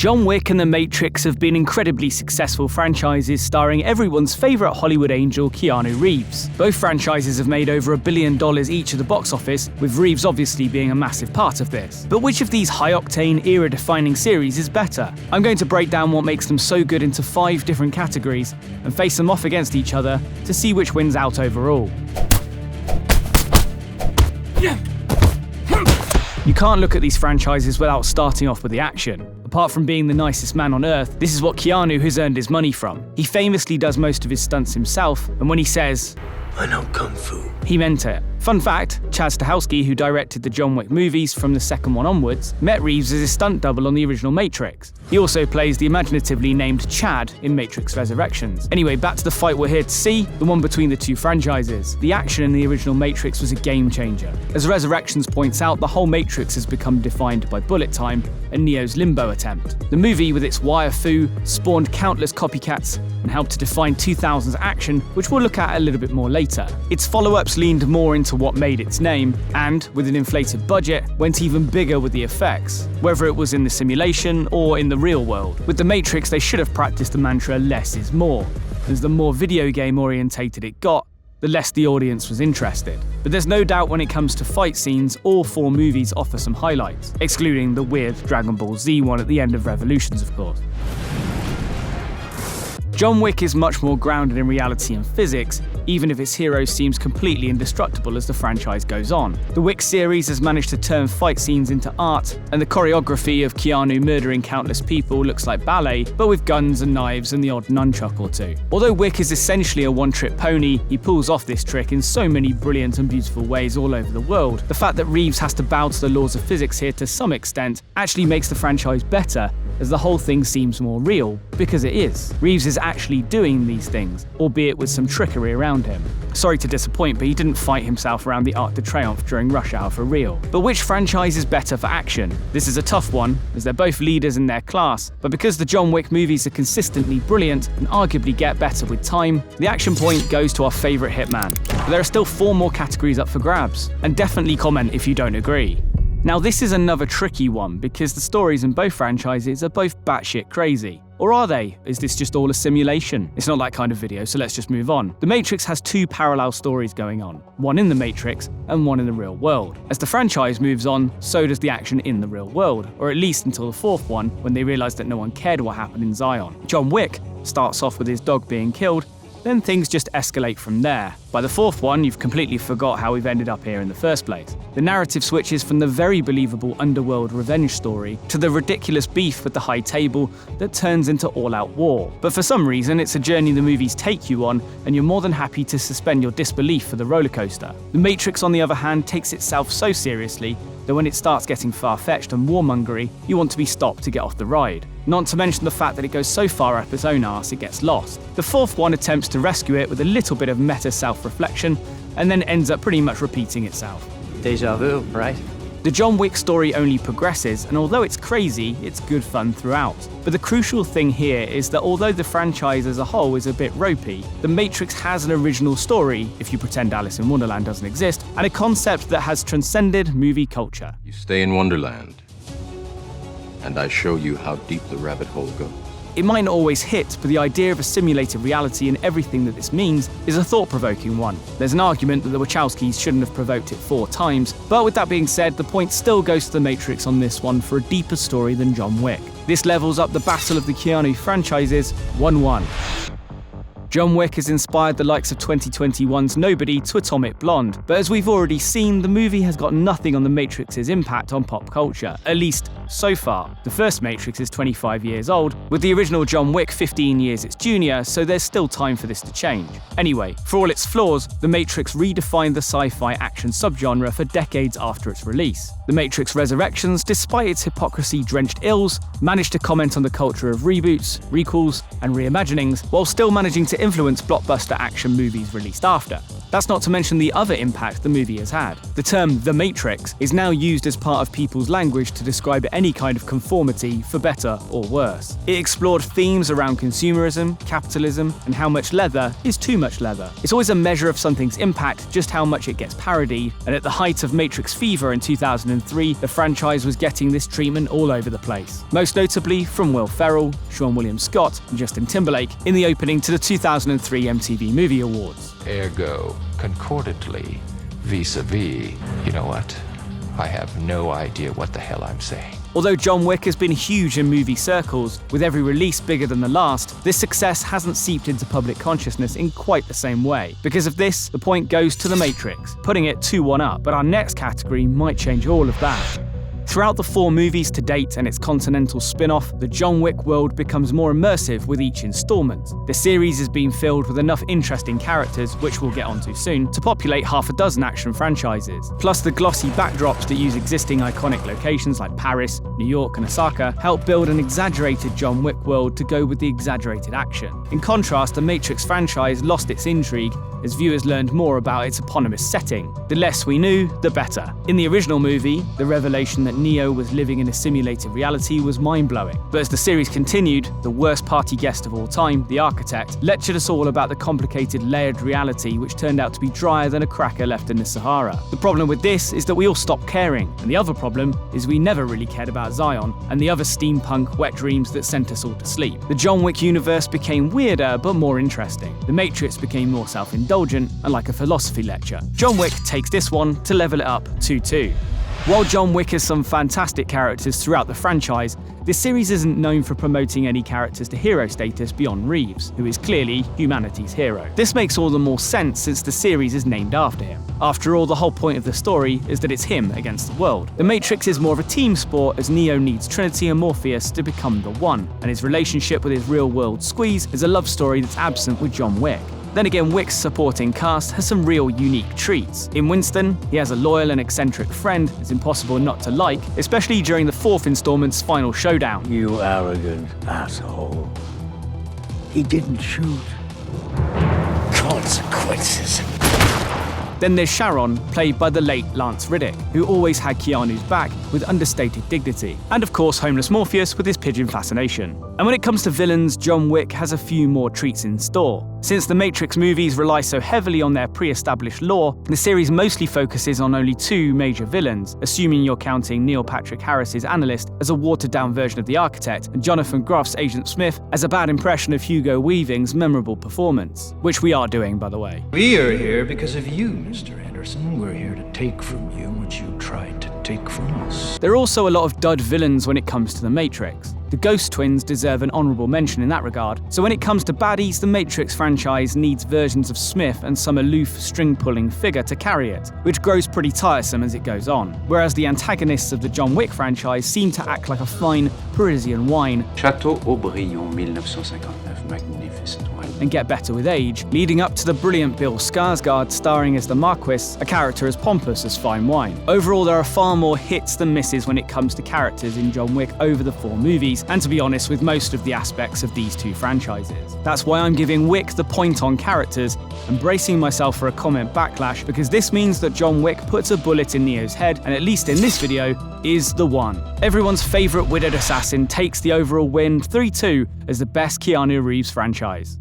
John Wick and The Matrix have been incredibly successful franchises starring everyone's favourite Hollywood angel, Keanu Reeves. Both franchises have made over $1 billion each at the box office, with Reeves obviously being a massive part of this. But which of these high-octane, era-defining series is better? I'm going to break down what makes them so good into 5 different categories and face them off against each other to see which wins out overall. You can't look at these franchises without starting off with the action. Apart from being the nicest man on earth, this is what Keanu has earned his money from. He famously does most of his stunts himself, and when he says, "I know Kung Fu," he meant it. Fun fact, Chad Stahelski, who directed the John Wick movies from the second one onwards, met Reeves as his stunt double on the original Matrix. He also plays the imaginatively named Chad in Matrix Resurrections. Anyway, back to the fight we're here to see, the one between the two franchises. The action in the original Matrix was a game changer. As Resurrections points out, the whole Matrix has become defined by bullet time and Neo's limbo attempt. The movie, with its wire fu, spawned countless copycats and helped to define 2000's action, which we'll look at a little bit more later. Its follow-ups leaned more into what made its name, and, with an inflated budget, went even bigger with the effects, whether it was in the simulation or in the real world. With The Matrix, they should have practiced the mantra less is more, as the more video game orientated it got, the less the audience was interested. But there's no doubt when it comes to fight scenes, all 4 movies offer some highlights, excluding the weird Dragon Ball Z one at the end of Revolutions, of course. John Wick is much more grounded in reality and physics, even if its hero seems completely indestructible as the franchise goes on. The Wick series has managed to turn fight scenes into art, and the choreography of Keanu murdering countless people looks like ballet, but with guns and knives and the odd nunchuck or two. Although Wick is essentially a one-trick pony, he pulls off this trick in so many brilliant and beautiful ways all over the world. The fact that Reeves has to bow to the laws of physics here to some extent actually makes the franchise better, as the whole thing seems more real, because it is. Reeves is actually doing these things, albeit with some trickery around him. Sorry to disappoint, but he didn't fight himself around the Arc de Triomphe during Rush Hour for real. But which franchise is better for action? This is a tough one, as they're both leaders in their class, but because the John Wick movies are consistently brilliant and arguably get better with time, the action point goes to our favourite hitman. But there are still 4 more categories up for grabs, and definitely comment if you don't agree. Now this is another tricky one, because the stories in both franchises are both batshit crazy. Or are they? Is this just all a simulation? It's not that kind of video, so let's just move on. The Matrix has 2 parallel stories going on, one in the Matrix and one in the real world. As the franchise moves on, so does the action in the real world, or at least until the 4th one, when they realised that no one cared what happened in Zion. John Wick starts off with his dog being killed, then things just escalate from there. By the 4th one, you've completely forgot how we've ended up here in the first place. The narrative switches from the very believable underworld revenge story to the ridiculous beef with the High Table that turns into all-out war. But for some reason, it's a journey the movies take you on, and you're more than happy to suspend your disbelief for the roller coaster. The Matrix, on the other hand, takes itself so seriously that when it starts getting far-fetched and warmongery, you want to be stopped to get off the ride. Not to mention the fact that it goes so far up its own arse it gets lost. The 4th one attempts to rescue it with a little bit of meta self-reflection, and then ends up pretty much repeating itself. Deja vu, right? The John Wick story only progresses, and although it's crazy, it's good fun throughout. But the crucial thing here is that although the franchise as a whole is a bit ropey, The Matrix has an original story, if you pretend Alice in Wonderland doesn't exist, and a concept that has transcended movie culture. You stay in Wonderland, and I show you how deep the rabbit hole goes. It might not always hit, but the idea of a simulated reality and everything that this means is a thought-provoking one. There's an argument that the Wachowskis shouldn't have provoked it 4 times, but with that being said, the point still goes to The Matrix on this one for a deeper story than John Wick. This levels up the battle of the Keanu franchises 1-1. John Wick has inspired the likes of 2021's Nobody to Atomic Blonde, but as we've already seen, the movie has got nothing on The Matrix's impact on pop culture, at least so far. The first Matrix is 25 years old, with the original John Wick 15 years its junior, so there's still time for this to change. Anyway, for all its flaws, The Matrix redefined the sci-fi action subgenre for decades after its release. The Matrix Resurrections, despite its hypocrisy-drenched ills, managed to comment on the culture of reboots, recalls, and reimaginings, while still managing to influence blockbuster action movies released after. That's not to mention the other impact the movie has had. The term The Matrix is now used as part of people's language to describe any kind of conformity, for better or worse. It explored themes around consumerism, capitalism, and how much leather is too much leather. It's always a measure of something's impact, just how much it gets parodied, and at the height of Matrix fever in 2003, the franchise was getting this treatment all over the place. Most notably from Will Ferrell, Sean William Scott, and Justin Timberlake in the opening to the 2003 MTV Movie Awards. Ergo, concordantly, vis-a-vis, you know what? I have no idea what the hell I'm saying. Although John Wick has been huge in movie circles, with every release bigger than the last, this success hasn't seeped into public consciousness in quite the same way. Because of this, the point goes to The Matrix, putting it 2-1 up, but our next category might change all of that. Throughout the 4 movies to date and its continental spin-off, the John Wick world becomes more immersive with each installment. The series has been filled with enough interesting characters, which we'll get onto soon, to populate half a dozen action franchises. Plus, the glossy backdrops that use existing iconic locations like Paris, New York, and Osaka help build an exaggerated John Wick world to go with the exaggerated action. In contrast, the Matrix franchise lost its intrigue as viewers learned more about its eponymous setting. The less we knew, the better. In the original movie, the revelation that Neo was living in a simulated reality was mind-blowing. But as the series continued, the worst party guest of all time, the Architect, lectured us all about the complicated layered reality which turned out to be drier than a cracker left in the Sahara. The problem with this is that we all stopped caring, and the other problem is we never really cared about Zion and the other steampunk wet dreams that sent us all to sleep. The John Wick universe became weirder but more interesting. The Matrix became more self-indulgent and like a philosophy lecture. John Wick takes this one to level it up 2-2. While John Wick has some fantastic characters throughout the franchise, this series isn't known for promoting any characters to hero status beyond Reeves, who is clearly humanity's hero. This makes all the more sense since the series is named after him. After all, the whole point of the story is that it's him against the world. The Matrix is more of a team sport as Neo needs Trinity and Morpheus to become the One, and his relationship with his real-world squeeze is a love story that's absent with John Wick. Then again, Wick's supporting cast has some real unique treats. In Winston, he has a loyal and eccentric friend it's impossible not to like, especially during the 4th installment's final showdown. You arrogant asshole. He didn't shoot. Consequences. Then there's Sharon, played by the late Lance Reddick, who always had Keanu's back with understated dignity. And of course, homeless Morpheus with his pigeon fascination. And when it comes to villains, John Wick has a few more treats in store. Since the Matrix movies rely so heavily on their pre-established lore, the series mostly focuses on only 2 major villains, assuming you're counting Neil Patrick Harris's Analyst as a watered-down version of the Architect, and Jonathan Groff's Agent Smith as a bad impression of Hugo Weaving's memorable performance. Which we are doing, by the way. We are here because of you, Mr. Anderson. We're here to take from you what you tried to take from us. There are also a lot of dud villains when it comes to the Matrix. The Ghost Twins deserve an honourable mention in that regard, so when it comes to baddies, the Matrix franchise needs versions of Smith and some aloof, string-pulling figure to carry it, which grows pretty tiresome as it goes on, whereas the antagonists of the John Wick franchise seem to act like a fine Parisian wine Château Aubryon, 1959, magnificent wine. and get better with age, leading up to the brilliant Bill Skarsgård starring as the Marquis, a character as pompous as fine wine. Overall, there are far more hits than misses when it comes to characters in John Wick over the 4 movies, and to be honest, with most of the aspects of these 2 franchises. That's why I'm giving Wick the point on characters and bracing myself for a comment backlash, because this means that John Wick puts a bullet in Neo's head, and at least in this video, is the one. Everyone's favourite widowed assassin takes the overall win 3-2 as the best Keanu Reeves franchise.